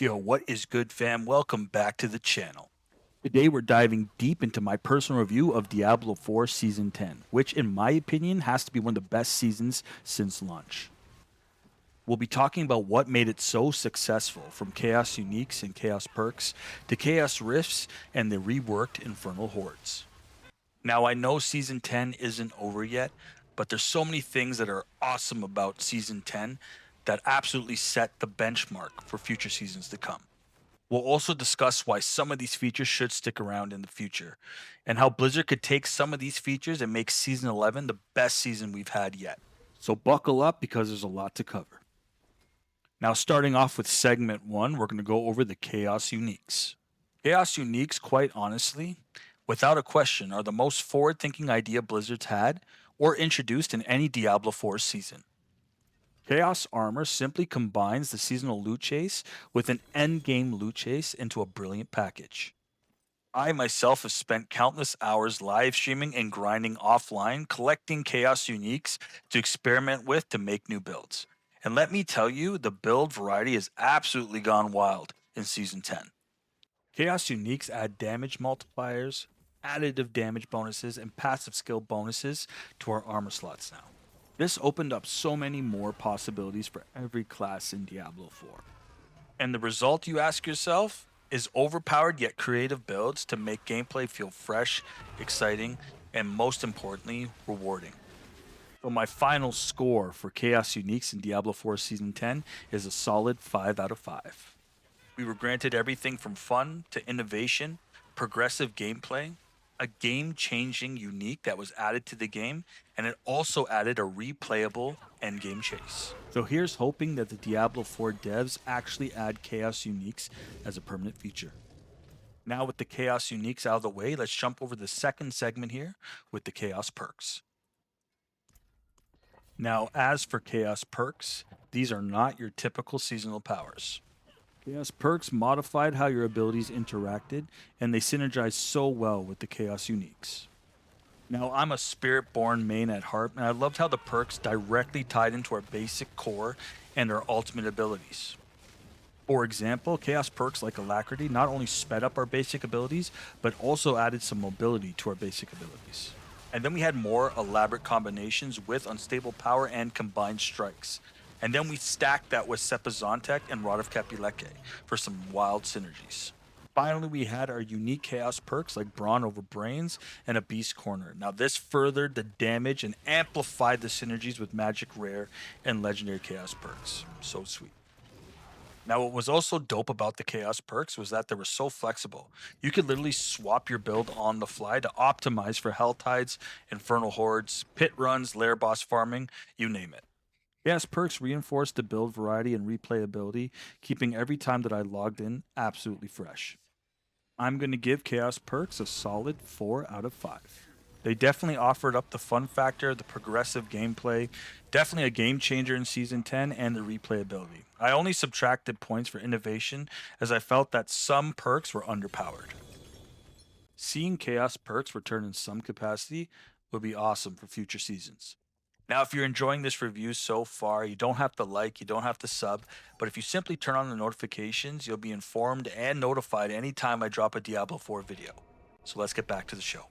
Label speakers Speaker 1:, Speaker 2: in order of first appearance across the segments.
Speaker 1: Yo, what is good, fam? Welcome back to the channel. Today we're diving deep into my personal review of Diablo 4 Season 10, which in my opinion has to be one of the best seasons since launch. We'll be talking about what made it so successful, from Chaos Uniques and Chaos Perks to Chaos Rifts and the reworked Infernal Hordes. Now I know Season 10 isn't over yet, but there's so many things that are awesome about Season 10 that absolutely set the benchmark for future seasons to come. We'll also discuss why some of these features should stick around in the future, and how Blizzard could take some of these features and make Season 11 the best season we've had yet. So buckle up because there's a lot to cover. Now, starting off with segment 1, we're going to go over the Chaos Uniques. Chaos Uniques, quite honestly, without a question, are the most forward thinking idea Blizzard's had or introduced in any Diablo 4 season. Chaos Armor simply combines the seasonal loot chase with an endgame loot chase into a brilliant package. I myself have spent countless hours live streaming and grinding offline, collecting Chaos Uniques to experiment with to make new builds. And let me tell you, the build variety has absolutely gone wild in Season 10. Chaos Uniques add damage multipliers, additive damage bonuses, and passive skill bonuses to our armor slots now. This opened up so many more possibilities for every class in Diablo 4. And the result, you ask yourself, is overpowered yet creative builds to make gameplay feel fresh, exciting, and most importantly, rewarding. So my final score for Chaos Uniques in Diablo 4 Season 10 is a solid 5 out of 5. We were granted everything from fun to innovation, progressive gameplay, a game-changing unique that was added to the game, and it also added a replayable endgame chase. So here's hoping that the Diablo 4 devs actually add Chaos Uniques as a permanent feature. Now with the Chaos Uniques out of the way, let's jump over the second segment here with the Chaos Perks. Now, as for Chaos Perks, these are not your typical seasonal powers. Chaos Perks modified how your abilities interacted, and they synergize so well with the Chaos Uniques. Now, I'm a Spirit-born main at heart, and I loved how the perks directly tied into our basic core and our ultimate abilities. For example, Chaos Perks like Alacrity not only sped up our basic abilities, but also added some mobility to our basic abilities. And then we had more elaborate combinations with Unstable Power and Combined Strikes. And then we stacked that with Sepazontek and Rod of Kapileke for some wild synergies. Finally, we had our unique Chaos perks like Brawn over Brains and a Beast Corner. Now, this furthered the damage and amplified the synergies with Magic Rare and Legendary Chaos perks. So sweet. Now, what was also dope about the Chaos perks was that they were so flexible. You could literally swap your build on the fly to optimize for Hell Tides, Infernal Hordes, pit runs, lair boss farming, you name it. Chaos perks reinforced the build variety and replayability, keeping every time that I logged in absolutely fresh. I'm going to give Chaos perks a solid 4 out of 5. They definitely offered up the fun factor, the progressive gameplay, definitely a game changer in Season 10, and the replayability. I only subtracted points for innovation as I felt that some perks were underpowered. Seeing Chaos perks return in some capacity would be awesome for future seasons. Now, if you're enjoying this review so far, you don't have to like, you don't have to sub, but if you simply turn on the notifications, you'll be informed and notified anytime I drop a Diablo 4 video. So let's get back to the show.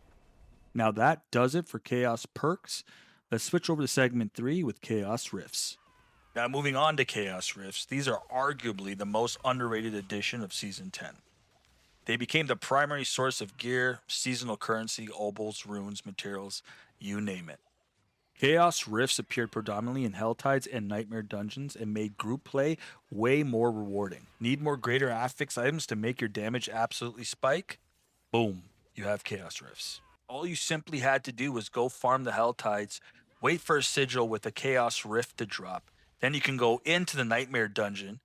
Speaker 1: Now that does it for Chaos Perks. Let's switch over to segment 3 with Chaos Rifts. Now moving on to Chaos Rifts, these are arguably the most underrated addition of Season 10. They became the primary source of gear, seasonal currency, obols, runes, materials, you name it. Chaos Rifts appeared predominantly in Helltides and Nightmare dungeons and made group play way more rewarding. Need more greater affix items to make your damage absolutely spike? Boom, you have Chaos Rifts. All you simply had to do was go farm the Helltides, wait for a sigil with a Chaos Rift to drop, then you can go into the Nightmare dungeon,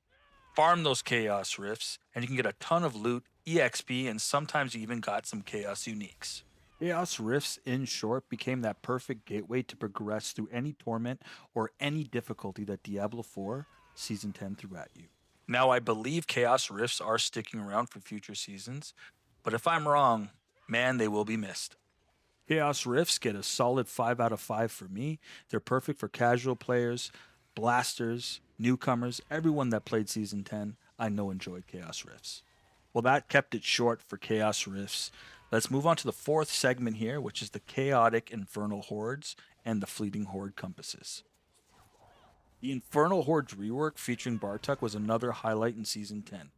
Speaker 1: farm those Chaos Rifts, and you can get a ton of loot, EXP, and sometimes you even got some Chaos Uniques. Chaos Rifts, in short, became that perfect gateway to progress through any torment or any difficulty that Diablo 4 Season 10 threw at you. Now, I believe Chaos Rifts are sticking around for future seasons, but if I'm wrong, man, they will be missed. Chaos Rifts get a solid 5 out of 5 for me. They're perfect for casual players, blasters, newcomers, everyone that played Season 10. I know enjoyed Chaos Rifts. Well, that kept it short for Chaos Rifts. Let's move on to the fourth segment here, which is the chaotic Infernal Hordes and the fleeting Horde compasses. The Infernal Hordes rework featuring Bartuk was another highlight in Season 10.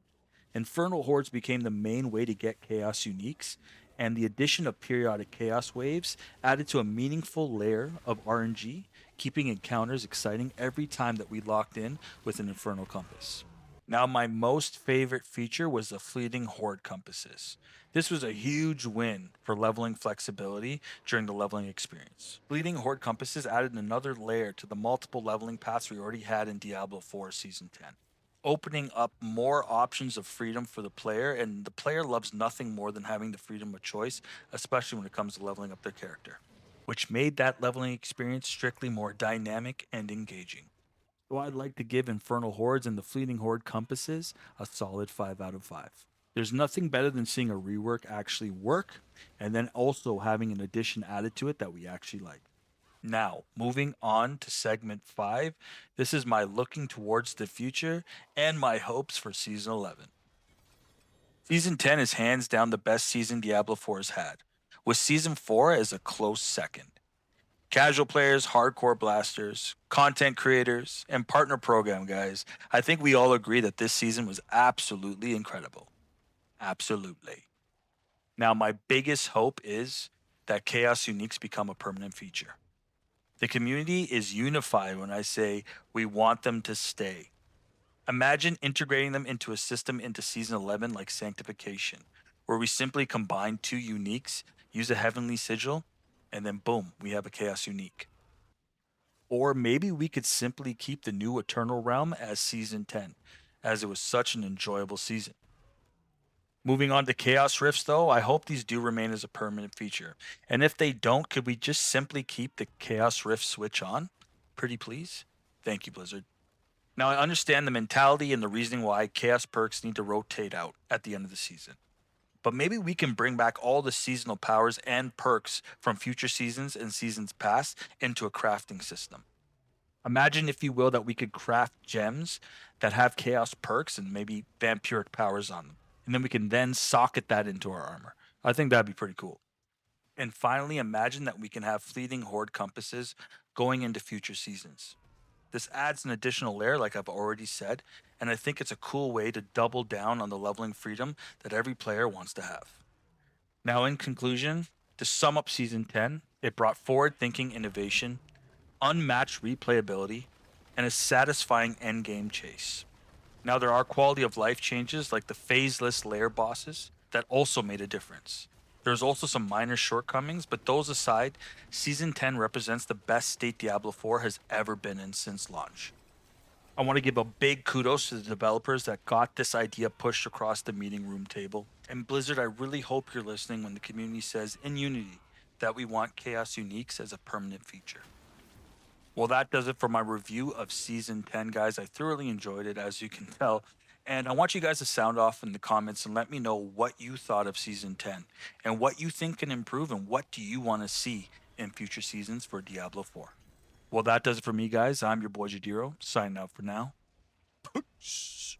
Speaker 1: Infernal Hordes became the main way to get Chaos Uniques, and the addition of periodic Chaos Waves added to a meaningful layer of RNG, keeping encounters exciting every time that we locked in with an Infernal Compass. Now, my most favorite feature was the fleeting Horde compasses. This was a huge win for leveling flexibility during the leveling experience. Fleeting Horde compasses added another layer to the multiple leveling paths we already had in Diablo 4 Season 10, opening up more options of freedom for the player, and the player loves nothing more than having the freedom of choice, especially when it comes to leveling up their character, which made that leveling experience strictly more dynamic and engaging. So I'd like to give Infernal Hordes and the Fleeting Horde compasses a solid 5 out of 5. There's nothing better than seeing a rework actually work and then also having an addition added to it that we actually like. Now, moving on to segment 5, this is my looking towards the future and my hopes for season 11. Season 10 is hands down the best season Diablo 4 has had, with season 4 as a close second. Casual players, hardcore blasters, content creators, and partner program guys, I think we all agree that this season was absolutely incredible. Absolutely. Now, my biggest hope is that Chaos Uniques become a permanent feature. The community is unified when I say we want them to stay. Imagine integrating them into a system into Season 11 like Sanctification, where we simply combine two uniques, use a Heavenly Sigil, and then boom, we have a Chaos Unique. Or maybe we could simply keep the new Eternal Realm as Season 10, as it was such an enjoyable season. Moving on to Chaos Rifts, though, I hope these do remain as a permanent feature. And if they don't, could we just simply keep the Chaos Rift switch on? Pretty please? Thank you, Blizzard. Now, I understand the mentality and the reasoning why Chaos perks need to rotate out at the end of the season. But maybe we can bring back all the seasonal powers and perks from future seasons and seasons past into a crafting system. Imagine, if you will, that we could craft gems that have chaos perks and maybe vampiric powers on them. And then we can then socket that into our armor. I think that'd be pretty cool. And finally, imagine that we can have fleeting horde compasses going into future seasons. This adds an additional layer, like I've already said, and I think it's a cool way to double down on the leveling freedom that every player wants to have. Now, in conclusion, to sum up Season 10, it brought forward thinking innovation, unmatched replayability, and a satisfying endgame chase. Now, there are quality of life changes like the phaseless layer bosses that also made a difference. There's also some minor shortcomings, but those aside, Season 10 represents the best state Diablo 4 has ever been in since launch. I want to give a big kudos to the developers that got this idea pushed across the meeting room table. And Blizzard, I really hope you're listening when the community says in unity that we want Chaos Uniques as a permanent feature. Well, that does it for my review of Season 10, guys. I thoroughly enjoyed it, as you can tell. And I want you guys to sound off in the comments and let me know what you thought of Season 10 and what you think can improve and what do you want to see in future seasons for Diablo 4. Well, that does it for me, guys. I'm your boy Jadiro, signing out for now. Peace.